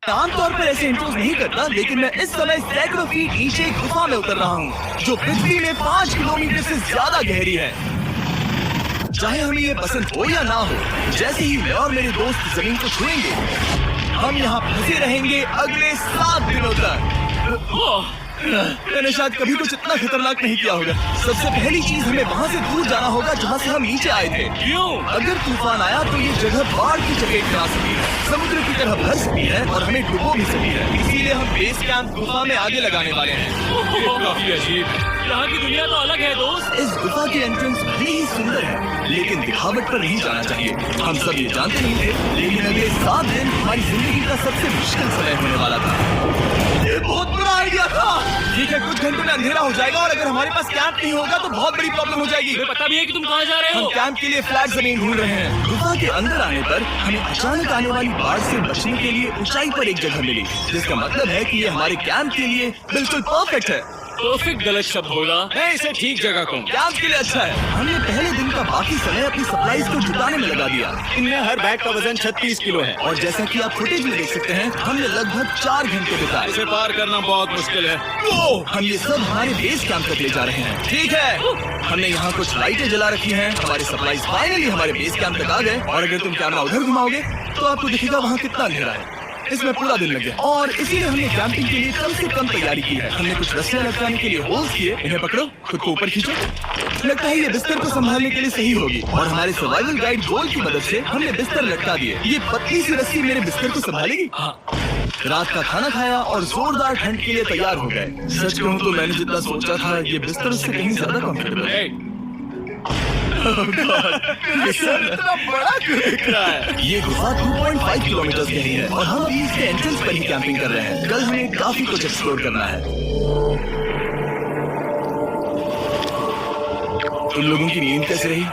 आमतौर पर ऐसे इंट्रोज नहीं करता, लेकिन मैं इस समय सैकड़ों फीट नीचे एक गुफा में उतर रहा हूँ जो पृथ्वी में 5 किलोमीटर से ज्यादा गहरी है। चाहे हमें ये पसंद हो या ना हो, जैसे ही मैं और मेरे दोस्त जमीन को छुएंगे, हम यहाँ फंसे रहेंगे अगले 7 दिनों तक। मैंने शायद कभी कुछ इतना खतरनाक नहीं किया होगा। सबसे पहली चीज हमें वहाँ से दूर जाना होगा जहाँ से हम नीचे आए थे। क्यों? अगर तूफान आया तो ये जगह बाढ़ की चपेट में आ सकती है, समुद्र की तरह भर सकती है और हमें डुबो भी सकती है। इसीलिए हम बेस कैंप गुफा में आगे लगाने वाले हैं। काफी अजीब है। यहाँ की दुनिया तो अलग है दोस्त। इस गुफा की एंट्रेंस भले ही सुंदर है, लेकिन दिखावट पर नहीं जाना चाहिए। हम सब ये जानते नहीं थे, लेकिन अगले 7 दिन हमारी जिंदगी का सबसे मुश्किल समय होने वाला था। ये बहुत बुरा आइडिया था। ठीक है, कुछ घंटों में अंधेरा हो जाएगा और अगर हमारे पास कैंप नहीं होगा तो बहुत बड़ी प्रॉब्लम हो जाएगी। तुम्हें पता भी है कि तुम कहाँ जा रहे हम हो? कैंप के लिए फ्लैट जमीन ढूंढ रहे हैं। गुफा के अंदर आने पर हमें अचानक आने वाली बाढ़ से बचने के लिए ऊंचाई पर एक जगह मिली, जिसका मतलब है कि ये हमारे कैंप के लिए बिल्कुल परफेक्ट है। परफेक्ट गलत शब्द होगा। मैं इसे ठीक जगह कहूँ। कैंप के लिए अच्छा है। हमने पहले दिन का बाकी समय अपनी सप्लाईज को जुटाने में लगा दिया। इनमें हर बैग का वजन 36 किलो है। और जैसा कि आप फुटेज में देख सकते हैं, हमने लगभग 4 घंटे बिताए। इसे पार करना बहुत मुश्किल है। हम ये सब हमारे बेस कैंप तक ले जा रहे हैं। ठीक है, हमने यहाँ कुछ लाइटें जला रखी हैं। हमारे सप्लाईज फाइनली हमारे बेस कैंप तक आ गए। और अगर तुम कैमरा उधर घुमाओगे तो आपको दिखेगा वहाँ कितना अंधेरा है। इसमें पूरा दिन लग गया और इसीलिए हमने कैंपिंग के लिए कम से कम तैयारी की है। हमने कुछ रस्सियां लटकाने के लिए होल्स किए। इन्हें पकड़ो, खुद को ऊपर खींचो। लगता है ये बिस्तर को संभालने के लिए सही होगी। और हमारे सर्वाइवल गाइड गोल की मदद से हमने बिस्तर लटका दिए। ये पतली सी रस्सी मेरे बिस्तर को संभालेगी। रात का खाना खाया और जोरदार ठंड के लिए तैयार हो गए। सच कहूँ तो मैंने जितना सोचा था ये बिस्तर उससे कहीं ज्यादा कंफर्टेबल है। इतना बड़ा क्यों दिख रहा है? ये गुफा 2.5 किलोमीटर गहरी है और हम अभी इसके एंट्रेंस पर ही कैंपिंग कर रहे हैं। कल हमें काफी कुछ एक्सप्लोर करना है। तुम लोगों की नींद कैसे रही?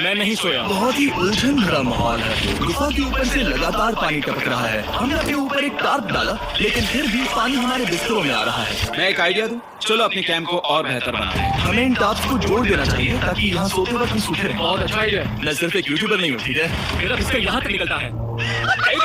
मैं नहीं सोया। बहुत ही उलझन भरा माहौल है। गुफा के ऊपर से लगातार पानी टपक रहा है। हमने अपने ऊपर एक टार्प डाला, लेकिन फिर भी पानी हमारे बिस्तरों में आ रहा है। मैं एक आइडिया दूं? चलो अपने कैंप को और बेहतर बनाते हैं। हमें इन टार्प्स को जोड़ देना चाहिए ताकि यहाँ सोते वक्त हम सूखे रहें। बहुत अच्छा आइडिया है। मैं सिर्फ एक यूट्यूबर नहीं हूँ, ठीक है? मेरा बिस्तर यहाँ तक निकलता है।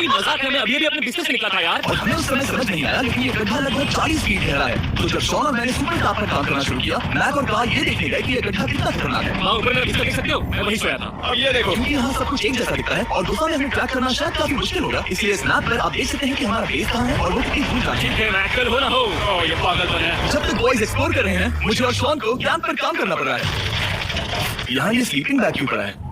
मजाक है, मैं अभी अपने बिस्तर से निकला था यार। और हमें उस समय समझ नहीं आया, लेकिन ये गड्ढा लगभग 40 फीट गहरा है। तो जब शॉन और मैंने सुपर टाप पर काम करना शुरू किया, मैक और कार्ल ये देखने गए कि ये गड्ढा कितना खतरनाक है। हाँ, ऊपर मेरा बिस्तर देख सकते हो? मैं वहीं सोया था। अब ये देखो, क्योंकि यहाँ सब कुछ एक जैसा दिखता है और गुफा में हमें ट्रैक करना शायद काफी मुश्किल होगा। इसलिए स्नैप पर आप देख सकते हैं कि हमारा बेस कहाँ है और वो कितनी दूर कहाँ है। मैं कल हो ना हो। ये पागलपन है। जब तक बॉयज एक्सप्लोर कर रहे हैं, मुझे और शॉन को कैंप पर काम करना पड़ रहा है। यहाँ ये स्लीपिंग बैग क्यों पड़ा है?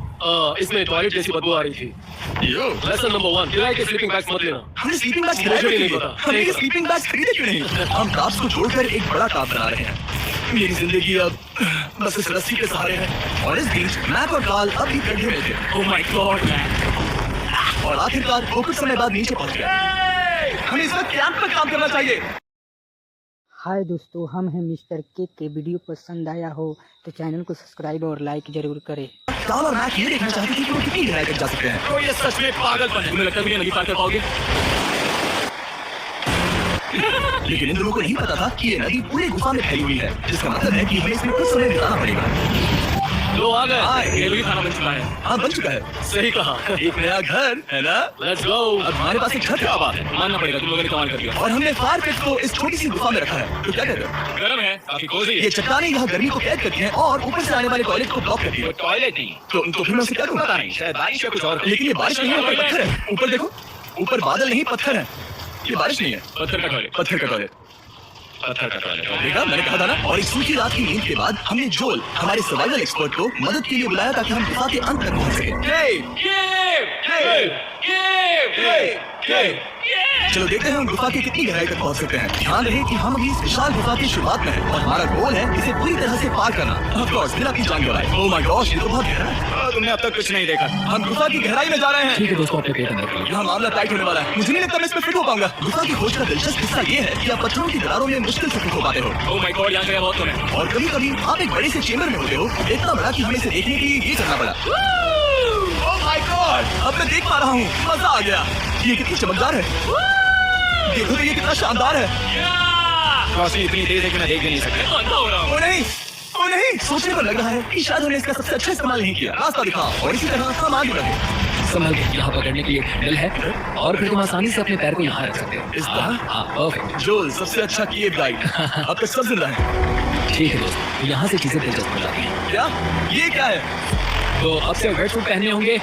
इसमें टॉयलेट जैसी बदबू आ रही थी। लेसन नंबर 1, किराए के स्लीपिंग बैग्स मत लेना। हमने स्लीपिंग बैग्स मुझे खरीदे नहीं क्यों? पता। हमने ये स्लीपिंग बैग्स खरीदे क्यों नहीं? हम टाप्स को जोड़कर एक बड़ा टाप बना रहे हैं। मेरी जिंदगी अब बस इस रस्सी के सहारे है। और इस बीच मैक और कार्ल अब भी गड्ढे में थे। Oh my God man. और आखिरकार वो कुछ समय बाद नीचे पहुंच गए। हमें इस वक्त कैंप पर काम करना चाहिए। हाय दोस्तों, हम हैं मिस्टर के वीडियो पसंद आया हो तो चैनल को सब्सक्राइब और लाइक जरूर करें। कार्ल और मैक ये देखना चाहते थे कि वो कितनी गहराई तक जा सकते हैं। तो ये सच में पागलपन है। तुम्हें लगता है कि ये नदी पार कर पाओगे? लेकिन इन लोगों को नहीं पता था कि ये नदी पूरी गुफा में फैली हुई है, जिसका मतलब है कि हमें इसमें कुछ समय बिताना पड़ेगा। लो आ गए। हाय। ये भी खाना बन चुका है। हाँ, बन चुका है। सही कहा। एक नया घर है ना? Let's go. अब हमारे पास एक छत क्या है बात है, मानना पड़ेगा तुम लोगों ने कमाल कर दिया। और हमने फायर पिट को इस छोटी सी गुफा में रखा है। तो क्या कहते हो? गर्म है, काफी कोजी ये चट्टानें यहाँ गर्मी को कैद करती हैं और ऊपर से आने वाले टॉयलेट को ब्लॉक करती है। टॉयलेट नहीं, तो फिर मैं उसे क्या पता करूँगा? नहीं, शायद बारिश या कुछ और। लेकिन ये बारिश नहीं है, ऊपर पत्थर है। ऊपर देखो, ऊपर बादल नहीं पत्थर है। ये बारिश नहीं है, पत्थर का टॉयलेट। पत्थर का टॉयलेट। पत्थर का टॉयलेट। देखा, मैंने कहा था ना। और एक सूखी रात की नींद के बाद हमने जोल, हमारे सर्वाइवल एक्सपर्ट को मदद के लिए बुलाया ताकि हम गुफा के अंत तक पहुंच सके। चलो देखते हैं हम गुफा की कितनी गहराई तक पहुंच सकते हैं। ध्यान रहे कि हम अभी इस विशाल गुफा की शुरुआत में हैं और हमारा गोल है इसे पूरी तरह से पार करना। ऑफ कोर्स, बिना अपनी जान गवाए। ओह माय गॉश, ये तो बहुत गहरा है। तुमने अब तक कुछ नहीं देखा। हम गुफा की गहराई में जा रहे हैं। ठीक है दोस्तों, अपने पेट अंदर करो। यहाँ मामला टाइट होने वाला है। मुझे नहीं लगता मैं इसमें फिट हो पाऊंगा। गुफा की खोज का दिलचस्प हिस्सा ये है कि आप पत्थरों की दरारों में मुश्किल से फिट हो पाते हो। ओह माय गॉड, यहाँ गया बहुत है। और कभी कभी आप एक बड़े से चेम्बर में होते हो, इतना बड़ा कि हमें इसे देखने के लिए ये करना पड़ा। ओह माय गॉड, अब मैं देख पा रहा हूँ। मजा आ गया। ये कितनी चमकदार है। देखो तो ये कितना शानदार है। रोशनी इतनी तेज है कि मैं देख भी नहीं सकता। ओ नहीं, ओ नहीं, सोचने पर लग रहा है कि शायद हमने इसका सबसे अच्छा इस्तेमाल नहीं किया। रास्ता दिखा और इसी तरह हम आगे बढ़े। संभल के, यहाँ पकड़ने के लिए हैंडल है और फिर तुम आसानी से अपने पैर को यहाँ रख सकते हो। इस तरह? हाँ, परफेक्ट। जोल सबसे अच्छा किए गाइड। अब तक सब जिंदा है। ठीक है दोस्त, यहाँ से चीजें दिलचस्प हो जाती हैं। क्या? ये क्या है? तो अब से वेट सूट पहनने होंगे,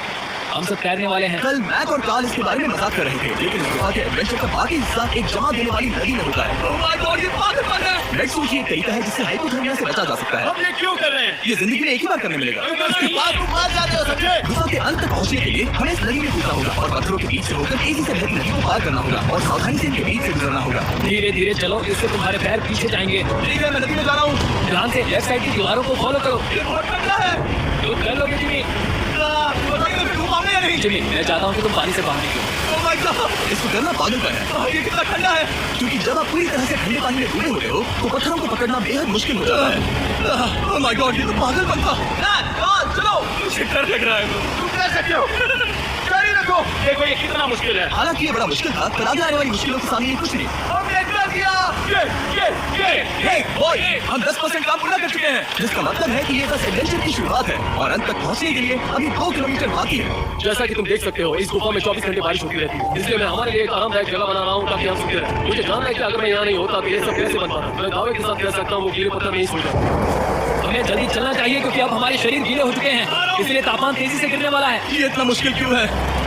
हम सब तैरने वाले हैं। कल मैक और कार्ल इसके बारे में मजाक कर रहे थे, लेकिन इस गुफा के एडवेंचर का बाकी हिस्सा एक जमा देने वाली नदी में होता है। Oh my God, ये पागलपन है। वेट सूट ही एक तरीका है जिससे हाइपोथर्मिया से बचा जा सकता है। हम ये क्यों कर रहे हैं? ये जिंदगी में एक ही बार करने मिलेगा। इसके बाद तुम मार जाते हो, समझे? गुफा के अंत तक पहुंचने के लिए हमें इस नदी में कूदना होगा और पत्थरों के बीच से होकर तेजी से बहती नदी को पार करना होगा और सावधानी से इनके बीच से गुजरना होगा। धीरे धीरे चलो, इससे तुम्हारे पैर पीछे जाएंगे। ठीक है, मैं नदी में जा रहा हूँ। ध्यान से लेफ्ट साइड की दीवारों को फॉलो करो। ये बहुत ठंडा है। तो कर लोगे जिमी। बताइए मैं घूम आऊंगा या नहीं? जिमी, मैं चाहता हूँ कि तुम पानी से बाहर निकलो। Oh my God, इसको करना पागलपन है। ये कितना ठंडा है। क्योंकि जब आप पूरी तरह से ठंडे पानी में डूबे होते हो तो पत्थरों को पकड़ना बेहद मुश्किल हो जाता है। Oh my God, ये तो पागलपन था। चलो, मुझे डर लग रहा है। तुम कर सकते हो। जारी रखो। देखो ये कितना मुश्किल है। हालांकि ये बड़ा मुश्किल था, पर आगे आने वाली मुश्किलों के सामने ये कुछ नहीं। हमने कर दिया। Hey, boy, हम 10% काम पूरा कर चुके हैं, जिसका मतलब है कि ये बस एडवेंचर की शुरुआत है और अंत तक पहुंचने के लिए अभी 2 किलोमीटर बाकी है। जैसा कि तुम देख सकते हो, इस गुफा में 24 घंटे बारिश होती रहती है, इसलिए मैं हमारे लिए एक आरामदायक जगह बना रहा हूँ ताकि हम सूखते रहें। मुझे जानना है कि अगर मैं यहाँ नहीं होता तो ये सब कैसे बन पाता। मैं दावे के साथ कह सकता हूँ वो गीले पत्थर नहीं सूख जाते। हमें जल्दी चलना चाहिए क्योंकि अब हमारे शरीर गीले हो चुके हैं, इसलिए तापमान तेजी से गिरने वाला है। ये इतना मुश्किल क्यों है?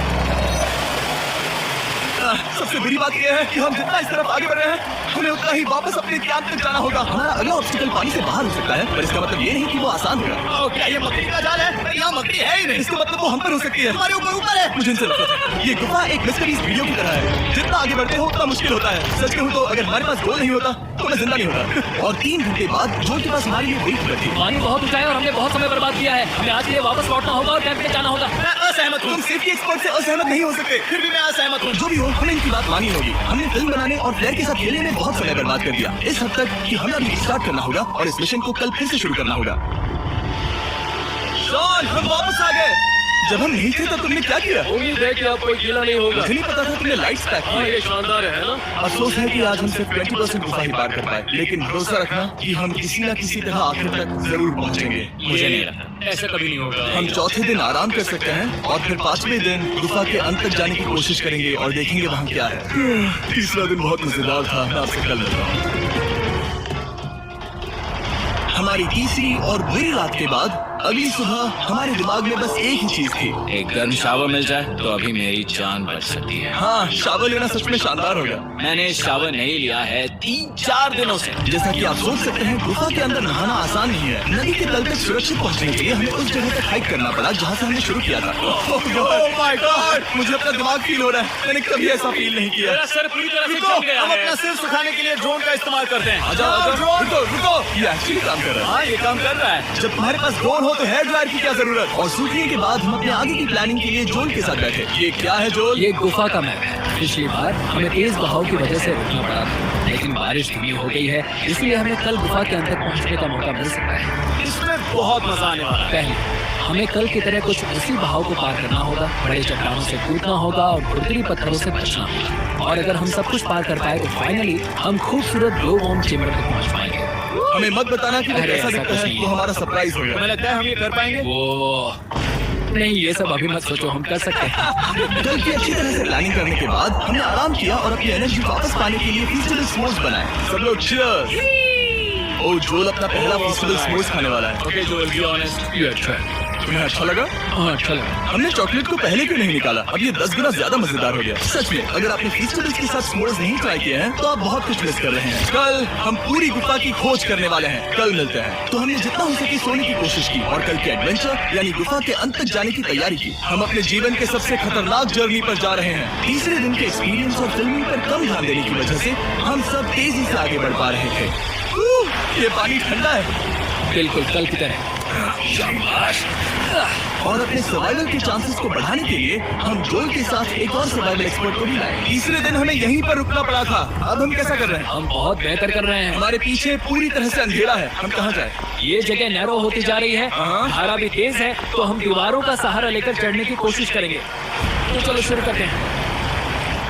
सबसे बुरी बात यह है कि हम जितना इस तरफ आगे बढ़ रहे हैं हमें उतना ही वापस अपने कैंप तक जाना होगा। हमारा अगला ऑब्स्टिकल पानी से बाहर हो सकता है, पर इसका मतलब ये नहीं कि वो आसान होगा। क्या ये मकड़ी का जाल है? यहाँ मकड़ी है ही नहीं। इसका मतलब वो हम पर हो सकती है। हमारे ऊपर है। मुझे इनसे नफरत है। ये गुफा एक मिस्टरीज वीडियो की तरह है, जितना आगे बढ़ते हो उतना मुश्किल होता है। सच कहूँ तो अगर हमारे पास गोल नहीं होता तो मैं जिंदा नहीं होता। और 3 घंटे बाद जोल के पास हमारे लिए वेट करती है। पानी बहुत ऊंचा है और हमने बहुत समय बर्बाद किया है। हमें आज के लिए वापस लौटना होगा और कैंप में जाना होगा। मैं असहमत हूँ। तुम सेफ्टी एक्सपर्ट से असहमत नहीं हो सकते। फिर भी मैं असहमत हूँ। जो भी हो, हमें इनकी बात मानी होगी। हमने फिल्म बनाने और फ्लेयर के साथ खेलने में बहुत समय बर्बाद कर दिया, इस हद तक कि हमें अभी स्टार्ट करना होगा और इस मिशन को कल फिर से शुरू करना होगा। शॉन, हम वापस आ गए। जब हम नहीं थे तो तुमने क्या किया? उम्मीद है कि आप कोई गीला नहीं होगा। मुझे नहीं पता था तुमने लाइट्स पैक हाँ, की। ये शानदार है ना? अफसोस है कि आज हम सिर्फ 20% गुफा ही पार कर पाए, लेकिन भरोसा रखना कि हम किसी न किसी तरह आखिर तक जरूर पहुंचेंगे। मुझे नहीं लगता ऐसा कभी नहीं होगा। हम चौथे दिन आराम कर सकते हैं और फिर 5वें दिन गुफा के अंत तक जाने की कोशिश करेंगे और देखेंगे वहाँ क्या है। तीसरा दिन बहुत मजेदार था। मैं आपसे कल मिलता हूँ। हमारी तीसरी और बुरी रात के बाद अगली सुबह हमारे दिमाग में बस एक ही चीज थी। एक गर्म शावर मिल जाए तो अभी मेरी जान बच सकती है। हाँ, शावर लेना सच में शानदार होगा। मैंने शावर नहीं लिया है 3-4 दिनों से। जैसा कि आप सोच सकते हैं, गुफा के अंदर नहाना आसान नहीं है। नदी के तल तक सुरक्षित पहुंचने के लिए हमें उस जगह तक हाइक करना पड़ा जहां से हमने शुरू किया था। Oh my God, मुझे अपना दिमाग फील हो रहा है। मैंने कभी ऐसा फील नहीं किया। मेरा सर पूरी तरह से रुको, जम गया हम है। अपना सिर सुखाने के लिए ड्रोन का इस्तेमाल करते हैं। रुको, ये एक्चुअली काम कर रहा है। हाँ, ये काम कर रहा है। जब तुम्हारे पास ड्रोन हो तो हेयर ड्रायर की क्या जरूरत? और सूखने के बाद हम अपने आगे की प्लानिंग के लिए जोल के साथ बैठे। ये क्या है जोल? ये गुफा का मैप है। पिछली बार हमें तेज बहाव की वजह से रुकना पड़ा था, लेकिन बारिश धीमी हो गई है, इसलिए हमें कल गुफा के अंदर पहुंचने का मौका मिल सकता है। इसमें बहुत मजा आने वाला है। पहले हमें कल की तरह कुछ उसी बहाव को पार करना होगा, बड़े चट्टानों से कूदना होगा और खुरदरी पत्थरों से बचना होगा। और अगर हम सब कुछ पार कर पाए तो फाइनली हम खूबसूरत ग्लो वॉर्म चेम्बर तक पहुंच पाएंगे। हमें मत बताना कि वो अरे, कैसा ऐसा दिखता कुछ है, नहीं वो है। हमारा सरप्राइज होगा। हमें लगता है हम ये कर पाएंगे। वो नहीं, ये सब अभी मत सोचो, हम कर सकते हैं। कल की अच्छी तरह से प्लानिंग करने के बाद हमने आराम किया और अपनी एनर्जी वापस पाने के लिए फीस्टेबल स्मोक्स बनाए। सब लोग cheers! ओ, जोल अपना पहला फीस्टेबल स्मोक्स खाने वाला है। ओके जोल, बी ऑनेस्ट, ये अच्छा है। तुम्हें अच्छा लगा? हाँ, अच्छा लगा। हमने चॉकलेट को पहले क्यों नहीं निकाला? अब ये 10 गुना ज्यादा मजेदार हो गया। सच में, अगर आपने फीस्टेबल्स के साथ स्मोक्स नहीं ट्राई किए हैं तो आप बहुत कुछ मिस कर रहे हैं। कल हम पूरी गुफा की खोज करने वाले हैं। कल मिलते हैं। तो हमने जितना हो सके सोने की कोशिश की और कल के एडवेंचर यानी गुफा के अंत तक जाने की तैयारी की। हम अपने जीवन के सबसे खतरनाक जर्नी पर जा रहे हैं। तीसरे दिन के एक्सपीरियंस और फिल्मिंग पर कम ध्यान देने की वजह से हम सब तेजी से आगे बढ़ पा रहे थे। ये पानी ठंडा है, बिल्कुल कल की तरह। शाबाश। और अपने सर्वाइवल के चांसेस को बढ़ाने के लिए हम जोल के साथ एक और सर्वाइवल एक्सपर्ट को भी लाए। तीसरे दिन हमें यहीं पर रुकना पड़ा था। अब हम कैसा कर रहे हैं? हम बहुत बेहतर कर रहे हैं। हमारे पीछे पूरी तरह से अंधेरा है। हम कहाँ जाए? ये जगह नैरो होती जा रही है, हाँ। धारा भी तेज है, तो हम दीवारों का सहारा लेकर चढ़ने की कोशिश करेंगे। तो चलो शुरू करते हैं।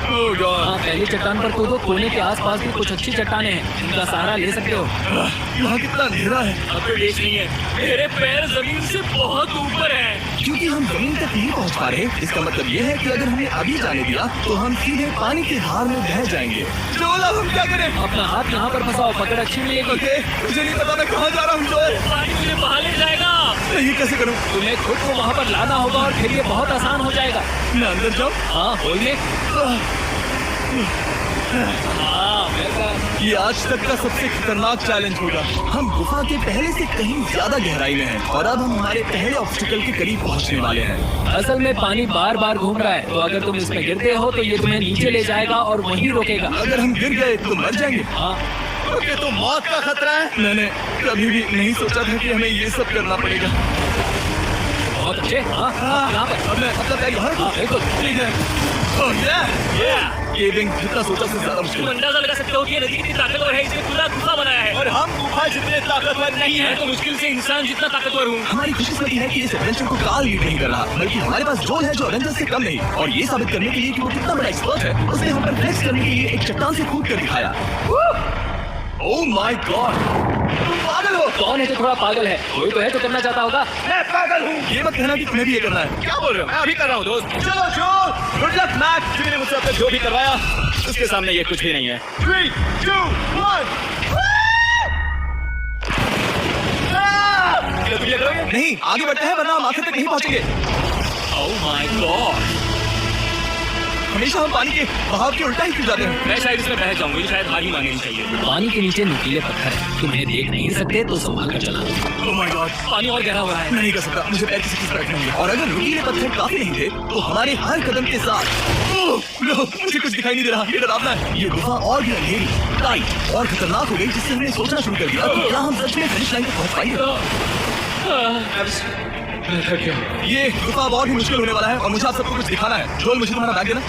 Oh God! हाँ, पहली चट्टान पर कूदो। कोने के आसपास भी कुछ अच्छी चट्टानें हैं, इनका सहारा ले सकते हो। यहाँ कितना अंधेरा है। अब तो देख नहीं है, मेरे पैर जमीन से बहुत ऊपर हैं। क्योंकि हम जमीन तक नहीं पहुंच पा रहे, इसका मतलब ये है कि अगर हमने अभी जाने दिया तो हम सीधे पानी की धार में बह जाएंगे। जोल, अब हम क्या करें? अपना हाथ यहाँ पर फंसाओ, पकड़ अच्छी मिलेगी। ओके, मुझे नहीं पता मैं कहाँ जा रहा हूँ जोल। पानी मुझे बाहर ले जाएगा। ये कैसे करूँ? तुम्हें खुद को वहाँ पर लाना होगा और फिर ये बहुत आसान हो जाएगा। मैं अंदर जाऊँ? हाँ, बोलिए। ये आज तक का सबसे खतरनाक चैलेंज होगा। हम गुफा के पहले से कहीं ज्यादा गहराई में हैं और अब हम हमारे पहले ऑब्स्टिकल के करीब पहुंचने वाले हैं। असल में पानी बार बार घूम रहा है, तो अगर तुम इसमें गिरते हो तो ये तुम्हें नीचे ले जाएगा और वहीं रोकेगा। अगर हम गिर गए तो मर जाएंगे। हाँ, ओके, तो मौत का खतरा है। मैंने कभी भी नहीं सोचा था कि हमें ये सब करना पड़ेगा। बहुत अच्छे। हाँ, यहाँ पर। अब मैं अपना बैग बाहर हाँ, बिल्कुल। ठीक है। ओह, केविंग जितना सोचा से ज्यादा मुश्किल तुम है। अंदाजा लगा सकते हो कि ये नदी कितनी ताकतवर है, इसने पूरा गुफा बनाया है। और हम गुफा जितने ताकतवर नहीं मैं है। तो मुश्किल से इंसान जितना ताकतवर हूँ। हमारी खुशकिस्मती है कि इस एडवेंचर को काल लीड नहीं कर रहा, बल्कि हमारे पास जोल है जो एवेंजर्स से कम नहीं। और ये साबित करने के लिए कि वो कितना बड़ा एक्सपर्ट है, उसने हम पर फ्लेक्स करने के लिए एक चट्टान से कूद कर दिखाया। ओह माय गॉड, तुम पागल हो। कौन है जो थोड़ा पागल है? कोई तो है जो करना चाहता होगा। मैं पागल हूँ। ये मत कहना कि तुम्हें भी ये करना है। क्या बोल रहे हो? मैं अभी कर रहा हूँ दोस्त। चलो जोल, गुड लक मैक। तूने मुझसे अब तक जो भी करवाया उसके सामने ये कुछ भी नहीं है। 3, 2, 1। तुम ये करोगे? नहीं, आगे बढ़ते हैं वरना हम आखिर तक नहीं पहुंचेंगे। ओह माय गॉड, हमेशा हम पानी के बहाव के उल्टा ही फिर जाते हैं। मैं शायद इसमें बह जाऊंगा, मुझे शायद हार ही माननी चाहिए। पानी के नीचे नुकीले पत्थर हैं, तुम्हें देख नहीं सकते तो संभाल कर चला। ओह माय गॉड, पानी और गहरा हो रहा है। मैं नहीं कर सकता, मुझे पैर किसी चीज पर रखना होगा। और अगर नुकीले पत्थर काफी नहीं थे तो हमारे हर कदम के साथ नो, मुझे कुछ दिखाई नहीं दे रहा। ये डरावना है। ये गुफा और भी अंधेरी, टाइट और खतरनाक हो गई, जिससे हमने सोचना शुरू कर दिया कि क्या हम सच में फिनिश लाइन तक पहुंच पाएंगे। ये गुफा अब और भी मुश्किल होने वाला है और मुझे आप सबको कुछ दिखाना है। जोल, मुझे तुम्हारा बैग देना।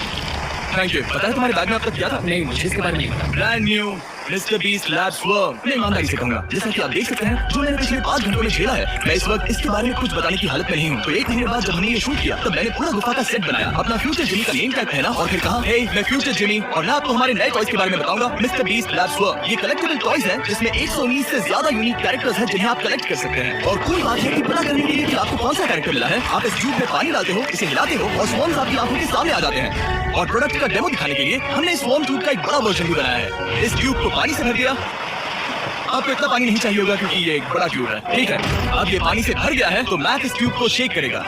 Thank you. पता है तुम्हारे बैग में अब तक क्या था? नहीं, मुझे इसके बारे में नहीं पता। Brand new mister beast labs worm. मैं ईमानदारी से कहूंगा, जैसा कि आप देख सकते हैं, जो मैंने पिछले 5 घंटों में झेला है, मैं इस वक्त इसके बारे में कुछ बताने की हालत में नहीं हूँ। तो 1 महीने बाद जब हमने ये शूट किया, तब मैंने पूरा गुफा का सेट बनाया, अपना फ्यूचर जिमी का नेम टैग पहना और फिर कहा, हे मैं फ्यूचर जिमी और मैं आपको हमारे नए टॉयज के बारे में बताऊंगा, मिस्टर बीस्ट लैब्स वर्म। ये कलेक्टेबल टॉयज है जिसमें 119 से ज्यादा यूनिक कैरेक्टर्स हैं जिन्हें आप कलेक्ट कर सकते हैं। और कूल बात है कि पता करने के लिए कि आपको कौन सा कैरेक्टर मिला है, आप इस ट्यूब में पानी डालते हो, इसे हिलाते हो और स्वॉर्म्स आपकी आंखों के सामने आ जाते हैं। और प्रोडक्ट का डेमो दिखाने के लिए हमने इस स्वॉर्म ट्यूब का एक बड़ा वर्जन भी बनाया है। इस ट्यूब को पानी से भर दिया। आपको इतना पानी नहीं चाहिए होगा क्योंकि ये एक बड़ा ट्यूब है। ठीक है, अब ये पानी से भर गया है तो मैक इस ट्यूब को शेक करेगा।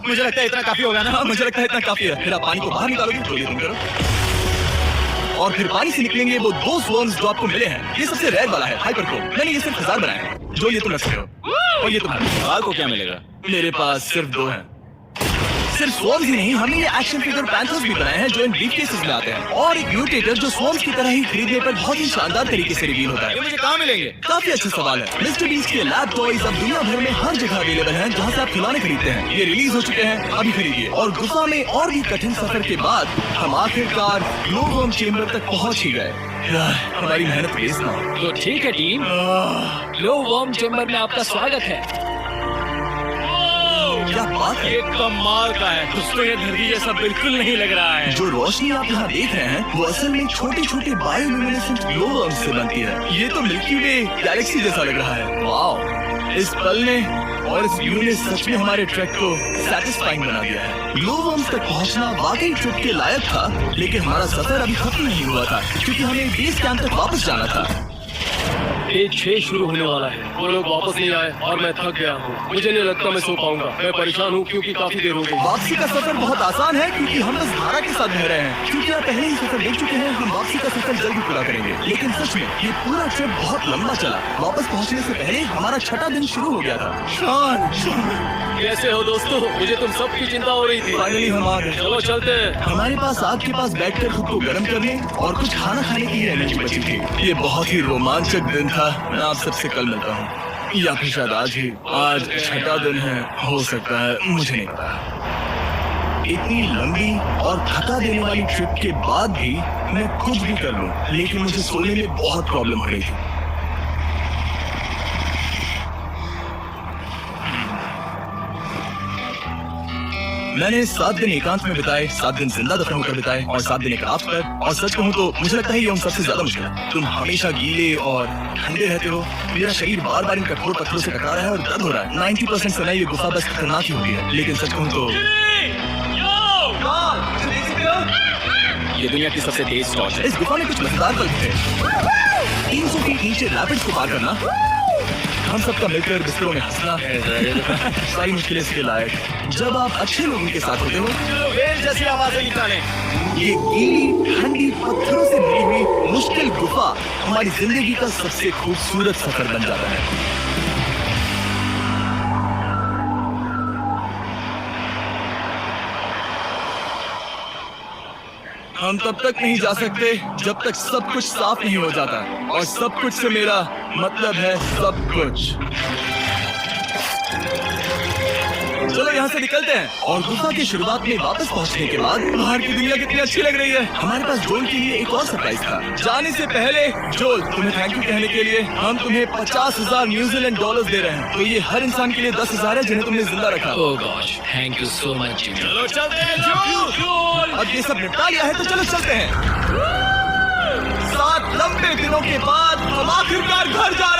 मुझे लगता है इतना काफी होगा ना? मुझे लगता है इतना काफी है। फिर आप पानी को बाहर निकालोगे तो ये तुम करो। और फिर पानी से निकलेंगे वो 2 स्वॉर्म्स जो आपको मिले हैं। ये सबसे रेयर वाला है, हाइपरक्रोम। मैंने ये सिर्फ 1000 बनाया है। जो ये तुम रख सकते हो और ये तुम्हारा। आपको क्या मिलेगा? मेरे पास सिर्फ 2 हैं। सिर्फ स्वॉर्म्स ही नहीं, हमने ये एक्शन फिगर पैंथर्स भी बनाए हैं जो इन ब्रीफकेसेस में आते हैं। और एक म्यूटेटर जो स्वॉर्म्स की तरह ही खरीदने पर बहुत ही शानदार तरीके से रिवील होता है। ये मुझे कहाँ मिलेंगे? काफी अच्छा सवाल है। मिस्टर बीस्ट के लैब टॉयज अब दुनिया भर में हर जगह अवेलेबल हैं जहां से आप खिलौने खरीदते हैं। ये रिलीज हो चुके हैं, अभी खरीदिए। और गुफा में और भी कठिन सफर के बाद हम आखिरकार ग्लो वर्म चेम्बर तक पहुंच ही गए। हमारी मेहनत वेस्ट ना हो। तो ठीक है टीम, ग्लो वर्म चेम्बर में आपका स्वागत है। क्या बात है? ये कमाल का है। दोस्तों ये धरती जैसा बिल्कुल नहीं लग रहा है। जो रोशनी आप यहाँ देख रहे हैं वो असल में छोटे छोटे बायोल्यूमिनेसेंट ग्लो वर्म्स से बनती है। ये तो मिल्की वे गैलेक्सी जैसा लग रहा है। वाओ, इस पल ने और इस व्यू ने सच में हमारे ट्रैक को सैटिस्फाइंग बना दिया है। ग्लो वर्म्स तक पहुँचना वाकई ट्रिप के लायक था, लेकिन हमारा सफर अभी खत्म नहीं हुआ था क्योंकि हमें बेस कैंप तक वापस जाना था। डे 6 शुरू होने वाला है। वो लोग वापस नहीं आए और मैं थक गया हूँ। मुझे नहीं लगता मैं सो पाऊंगा। मैं परेशान हूँ क्योंकि काफी देर हो गई। वापसी का सफर बहुत आसान है क्योंकि हम बस धारा के साथ बह रहे हैं। क्योंकि आप पहले ही सफर देख चुके हैं, हम वापसी का सफर जल्दी पूरा करेंगे। लेकिन सच में ये पूरा ट्रिप बहुत लंबा चला। वापस पहुंचने से पहले हमारा 6वां दिन शुरू हो गया था। शान, कैसे हो दोस्तों? मुझे तुम सबकी चिंता हो रही थी। फाइनली हम आ गए। चलो चलते हैं। हमारे पास आग के पास बैठकर खुद को गर्म करने और कुछ खाना खाने की एनर्जी बची थी। ये बहुत ही रोमांचक दिन था। मैं आप सबसे कल मिलता हूँ, या फिर शायद आज ही। आज 6वां दिन है, हो सकता है, मुझे नहीं पता। इतनी लंबी और थका देने वाली ट्रिप के बाद भी मैं कुछ भी कर लूं, लेकिन मुझे सोने में बहुत प्रॉब्लम हो रही थी। मैंने 7 दिन एकांत में बिताए, 7 दिन जिंदा दफन होकर बिताए और 7 दिन एक राफ्ट पर। और सच कहूँ तो मुझे लगता है ये उन सबसे ज्यादा मुश्किल है। तुम हमेशा गीले और ठंडे रहते हो। मेरा शरीर बार बार इन कठोर पत्थरों से टकरा रहा है और दर्द हो रहा है। 90% समय ये गुफा बस खतरनाक ही होती है, लेकिन सच कहूँ तो ये दुनिया की सबसे तेज टॉर्च है। इस गुफा में कुछ मजेदार पल थे। 300 फीट नीचे रैपिड्स को पार करना, हम सबका मिलकर बिस्तरों में हंसना, सारी मुश्किलें इसके लायक। जब आप अच्छे लोगों के साथ होते हो, वेल जैसी आवाजें निकालें। ये गीली ठंडी पत्थरों से भरी हुई मुश्किल गुफा हमारी जिंदगी का सबसे खूबसूरत सफर बन जाता है। हम तब तक नहीं जा सकते जब तक सब कुछ साफ नहीं हो जाता, और सब कुछ से मेरा मतलब है सब कुछ। चलो यहाँ से निकलते हैं। और गुफा की शुरुआत में वापस पहुँचने के बाद बाहर की दुनिया कितनी अच्छी लग रही है। हमारे पास जोल के लिए एक और सरप्राइज था। जाने से पहले जोल, तुम्हें थैंक यू कहने के लिए हम तुम्हें 50,000 न्यूजीलैंड डॉलर्स दे रहे हैं। तो ये हर इंसान के लिए 10,000 है जिन्हें तुमने जिंदा रखा। Oh gosh, thank you so much. चलो चलते हैं जोल। अब ये सब निपटा लिया है तो चलो चलते हैं। 7 लंबे दिनों के बाद हम आखिरकार घर जा